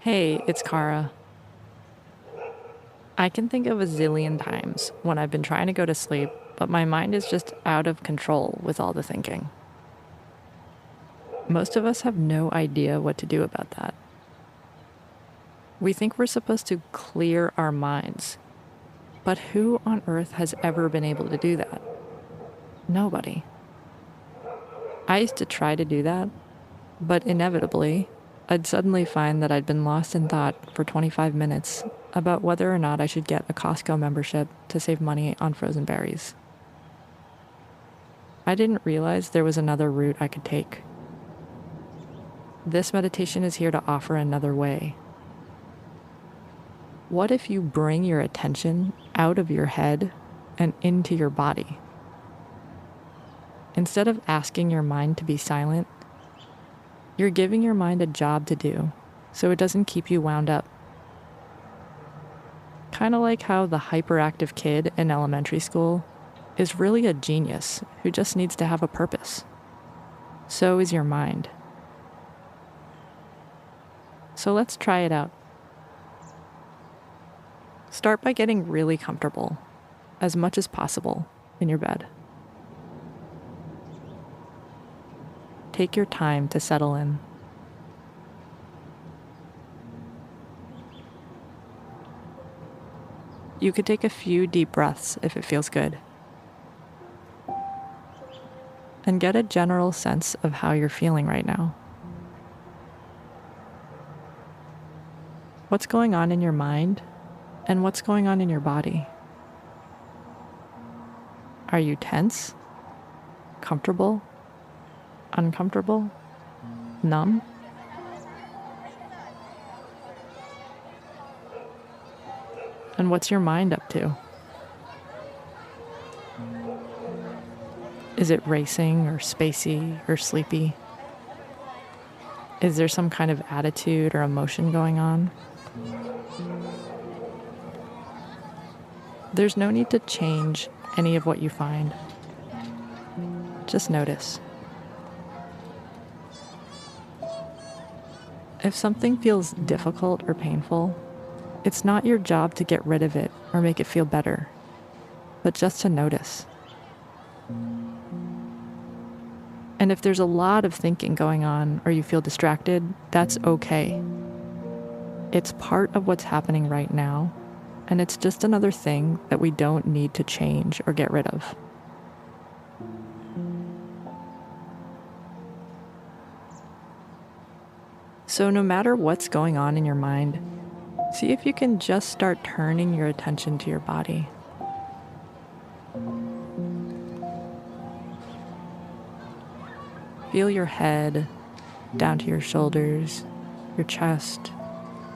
Hey, it's Cara. I can think of a zillion times when I've been trying to go to sleep, but my mind is just out of control with all the thinking. Most of us have no idea what to do about that. We think we're supposed to clear our minds, but who on earth has ever been able to do that? Nobody. I used to try to do that, but inevitably, I'd suddenly find that I'd been lost in thought for 25 minutes about whether or not I should get a Costco membership to save money on frozen berries. I didn't realize there was another route I could take. This meditation is here to offer another way. What if you bring your attention out of your head and into your body? Instead of asking your mind to be silent, you're giving your mind a job to do so it doesn't keep you wound up. Kind of like how the hyperactive kid in elementary school is really a genius who just needs to have a purpose. So is your mind. So let's try it out. Start by getting really comfortable, as much as possible, in your bed. Take your time to settle in. You could take a few deep breaths if it feels good. And get a general sense of how you're feeling right now. What's going on in your mind and what's going on in your body? Are you tense? Comfortable? Uncomfortable? Numb? And what's your mind up to? Is it racing or spacey or sleepy? Is there some kind of attitude or emotion going on? There's no need to change any of what you find. Just notice. If something feels difficult or painful, it's not your job to get rid of it or make it feel better, but just to notice. And if there's a lot of thinking going on or you feel distracted, that's okay. It's part of what's happening right now, and it's just another thing that we don't need to change or get rid of. So no matter what's going on in your mind, see if you can just start turning your attention to your body. Feel your head down to your shoulders, your chest,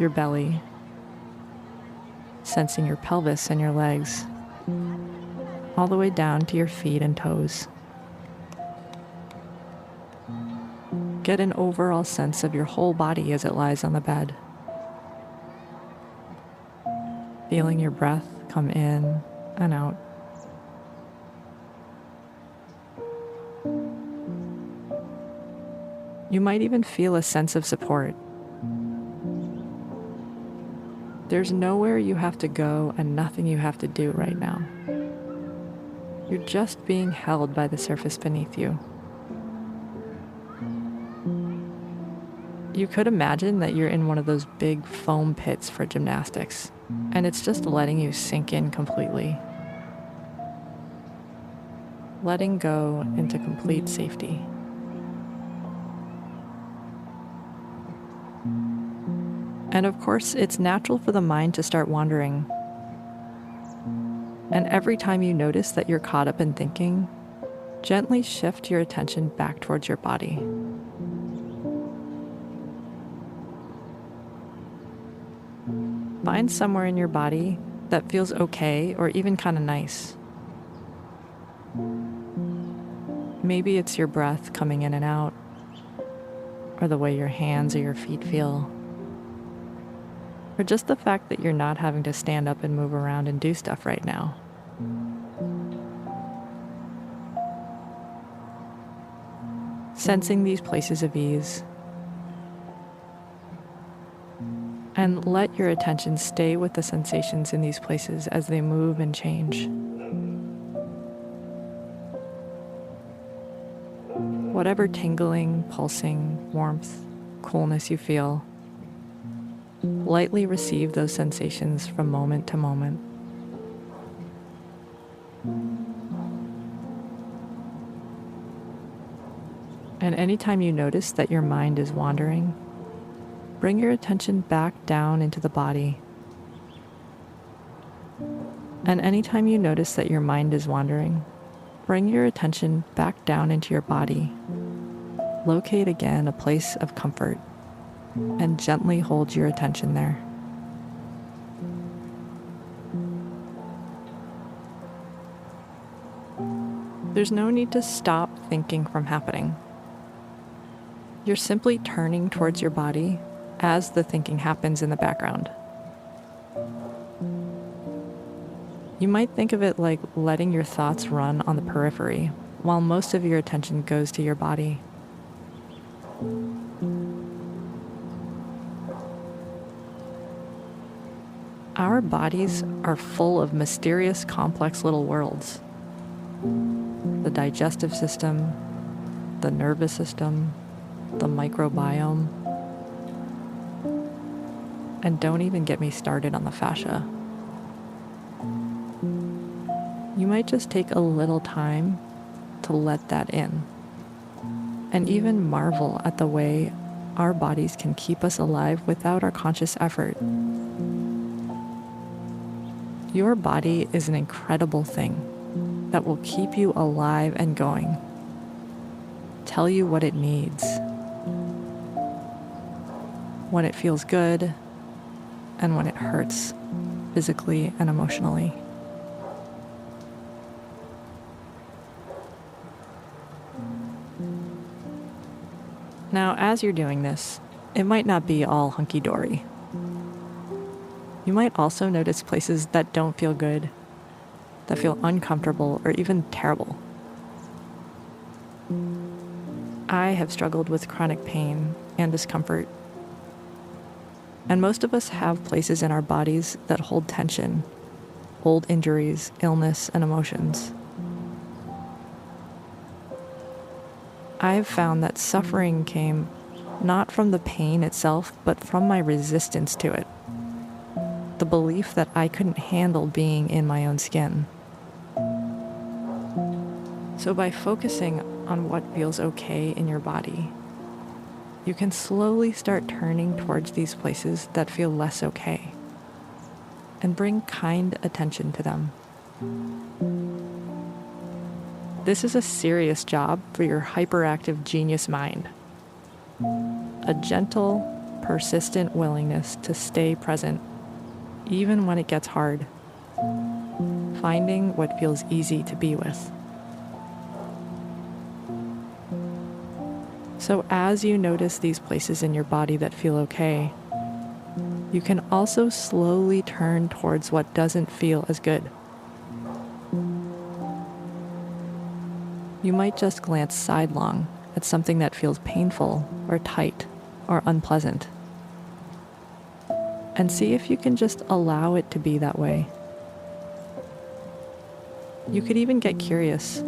your belly, sensing your pelvis and your legs, all the way down to your feet and toes. Get an overall sense of your whole body as it lies on the bed. Feeling your breath come in and out. You might even feel a sense of support. There's nowhere you have to go and nothing you have to do right now. You're just being held by the surface beneath you. You could imagine that you're in one of those big foam pits for gymnastics, and it's just letting you sink in completely. Letting go into complete safety. And of course, it's natural for the mind to start wandering. And every time you notice that you're caught up in thinking, gently shift your attention back towards your body. Find somewhere in your body that feels okay or even kind of nice. Maybe it's your breath coming in and out, or the way your hands or your feet feel. Or just the fact that you're not having to stand up and move around and do stuff right now. Sensing these places of ease. And let your attention stay with the sensations in these places as they move and change. Whatever tingling, pulsing, warmth, coolness you feel, lightly receive those sensations from moment to moment. And anytime you notice that your mind is wandering, bring your attention back down into the body. And anytime you notice that your mind is wandering, bring your attention back down into your body. Locate again a place of comfort and gently hold your attention there. There's no need to stop thinking from happening. You're simply turning towards your body as the thinking happens in the background. You might think of it like letting your thoughts run on the periphery while most of your attention goes to your body. Our bodies are full of mysterious, complex little worlds. The digestive system, the nervous system, the microbiome, and don't even get me started on the fascia. You might just take a little time to let that in, and even marvel at the way our bodies can keep us alive without our conscious effort. Your body is an incredible thing that will keep you alive and going, tell you what it needs, when it feels good, and when it hurts, physically and emotionally. Now, as you're doing this, it might not be all hunky-dory. You might also notice places that don't feel good, that feel uncomfortable or even terrible. I have struggled with chronic pain and discomfort, and most of us have places in our bodies that hold tension, old injuries, illness, and emotions. I have found that suffering came not from the pain itself, but from my resistance to it. The belief that I couldn't handle being in my own skin. So by focusing on what feels okay in your body, you can slowly start turning towards these places that feel less okay and bring kind attention to them. This is a serious job for your hyperactive genius mind. A gentle, persistent willingness to stay present even when it gets hard, finding what feels easy to be with. So as you notice these places in your body that feel okay, you can also slowly turn towards what doesn't feel as good. You might just glance sidelong at something that feels painful or tight or unpleasant, and see if you can just allow it to be that way. You could even get curious.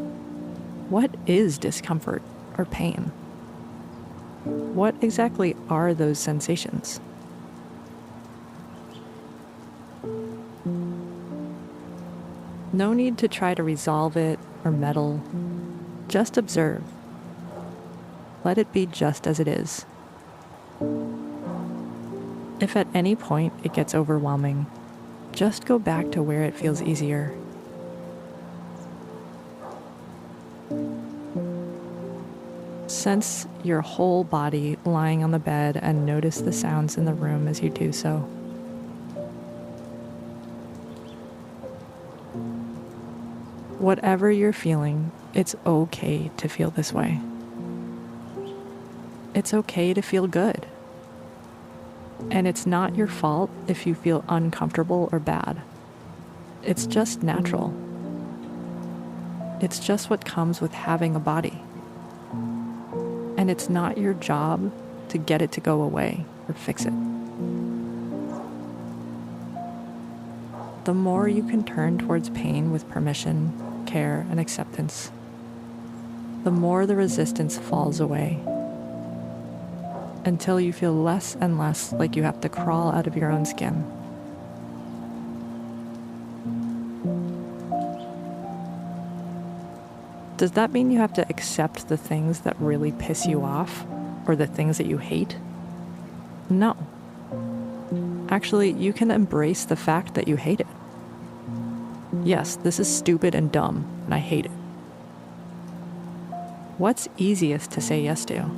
What is discomfort or pain? What exactly are those sensations? No need to try to resolve it or meddle. Just observe. Let it be just as it is. If at any point it gets overwhelming, just go back to where it feels easier. Sense your whole body lying on the bed and notice the sounds in the room as you do so. Whatever you're feeling, it's okay to feel this way. It's okay to feel good. And it's not your fault if you feel uncomfortable or bad. It's just natural. It's just what comes with having a body. And it's not your job to get it to go away or fix it. the more you can turn towards pain with permission, care, and acceptance, the more the resistance falls away, until you feel less and less like you have to crawl out of your own skin. Does that mean you have to accept the things that really piss you off, or the things that you hate? No. Actually, you can embrace the fact that you hate it. Yes, this is stupid and dumb, and I hate it. What's easiest to say yes to?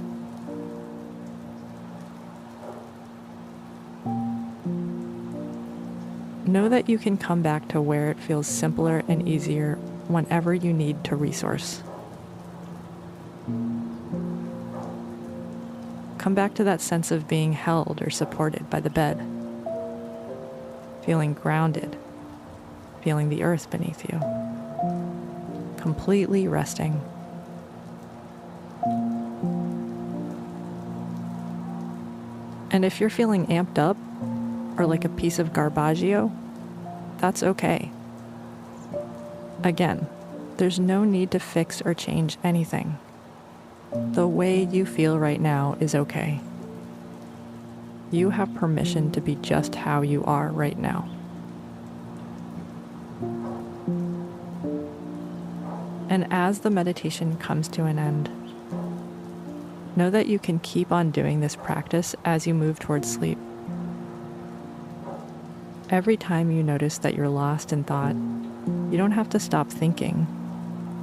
Know that you can come back to where it feels simpler and easier whenever you need to resource. Come back to that sense of being held or supported by the bed, feeling grounded, feeling the earth beneath you, completely resting. And if you're feeling amped up or like a piece of garbaggio, that's okay. Again, there's no need to fix or change anything. The way you feel right now is okay. You have permission to be just how you are right now. And as the meditation comes to an end, know that you can keep on doing this practice as you move towards sleep. Every time you notice that you're lost in thought, you don't have to stop thinking,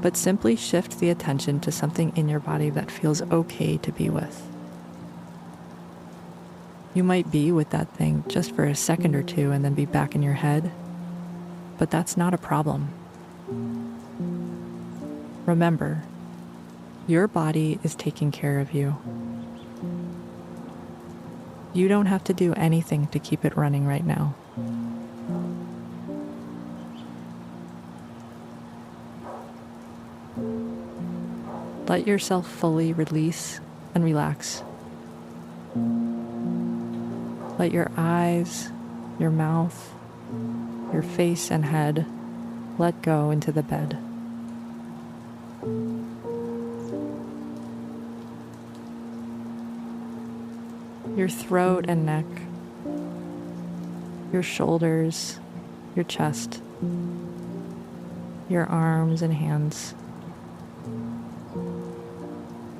but simply shift the attention to something in your body that feels okay to be with. You might be with that thing just for a second or two and then be back in your head, but that's not a problem. Remember, your body is taking care of you. You don't have to do anything to keep it running right now. Let yourself fully release and relax. Let your eyes, your mouth, your face and head let go into the bed. Your throat and neck, your shoulders, your chest, your arms and hands.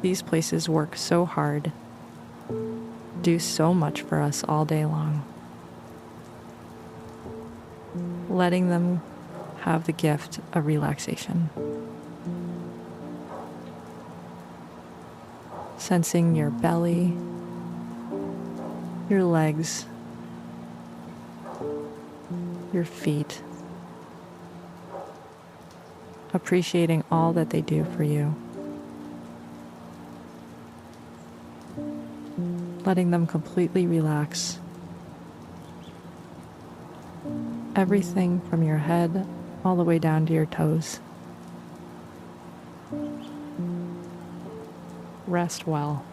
These places work so hard, do so much for us all day long. Letting them have the gift of relaxation. Sensing your belly, your legs, your feet. Appreciating all that they do for you. Letting them completely relax. Everything from your head all the way down to your toes. Rest well.